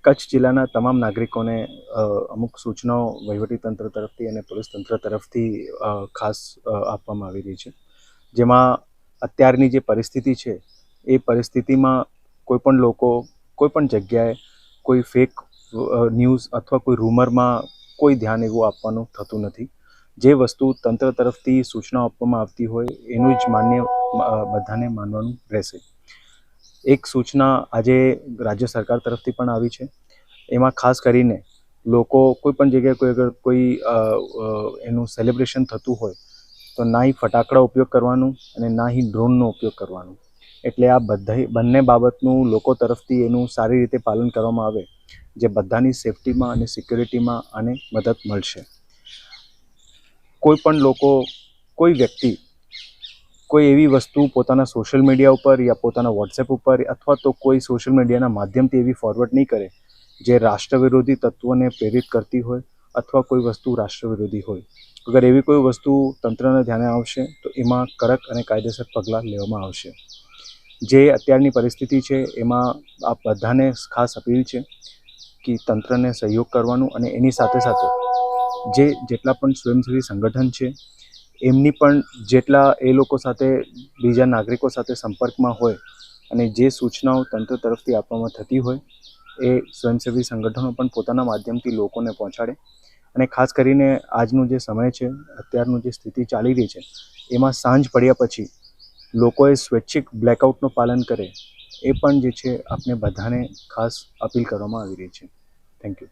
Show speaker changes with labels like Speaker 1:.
Speaker 1: કચ્છ જિલ્લાના તમામ નાગરિકોને અમુક સૂચનાઓ વહીવટીતંત્ર તરફથી અને પોલીસ તંત્ર તરફથી ખાસ આપવામાં આવી રહી છે, જેમાં અત્યારની જે પરિસ્થિતિ છે એ પરિસ્થિતિમાં કોઈપણ લોકો કોઈપણ જગ્યાએ કોઈ ફેક ન્યૂઝ અથવા કોઈ રૂમરમાં કોઈ ધ્યાન એવું આપવાનું થતું નથી. જે વસ્તુ તંત્ર તરફથી સૂચનાઓ આપવામાં આવતી હોય એનું જ બધાને માનવાનું રહેશે. એક સૂચના આજે રાજ્ય સરકાર તરફથી પણ આવી છે. એમાં ખાસ કરીને લોકો કોઈપણ જગ્યાએ કોઈ એનું સેલિબ્રેશન થતું હોય તો ના ફટાકડા ઉપયોગ કરવાનું અને ના ડ્રોનનો ઉપયોગ કરવાનું. એટલે આ બંને બાબતનું લોકો તરફથી એનું સારી રીતે પાલન કરવામાં આવે, જે બધાની સેફટીમાં અને સિક્યોરિટીમાં આને મદદ મળશે. કોઈ પણ લોકો, કોઈ વ્યક્તિ કોઈ એવી વસ્તુ પોતાના સોશિયલ મીડિયા ઉપર યા પોતાના વોટ્સએપ ઉપર અથવા તો કોઈ સોશિયલ મીડિયાના માધ્યમથી એવી ફોરવર્ડ નહીં કરે જે રાષ્ટ્ર વિરોધી તત્વોને પ્રેરિત કરતી હોય અથવા કોઈ વસ્તુ રાષ્ટ્ર વિરોધી હોય. અગર એવી કોઈ વસ્તુ તંત્રના ધ્યાને આવશે તો એમાં કડક અને કાયદેસર પગલાં લેવામાં આવશે. જે અત્યારની પરિસ્થિતિ છે એમાં આ બધાને ખાસ અપીલ છે કે તંત્રને સહયોગ કરવાનું અને એની સાથે સાથે જેટલા પણ સ્વયંસેવી સંગઠન છે એમની પણ જેટલા એ લોકો સાથે બીજા નાગરિકો સાથે સંપર્કમાં હોય અને જે સૂચનાઓ તંત્ર તરફથી આપવામાં થતી હોય એ સ્વયંસેવી સંગઠનો પણ પોતાના માધ્યમથી લોકોને પહોંચાડે. અને ખાસ કરીને આજનો જે સમય છે, અત્યારનું જે સ્થિતિ ચાલી રહી છે એમાં સાંજ પડ્યા પછી લોકોએ સ્વૈચ્છિક બ્લેકઆઉટનું પાલન કરે એ પણ જે છે આપણે બધાને ખાસ અપીલ કરવામાં આવી રહી છે. Thank you.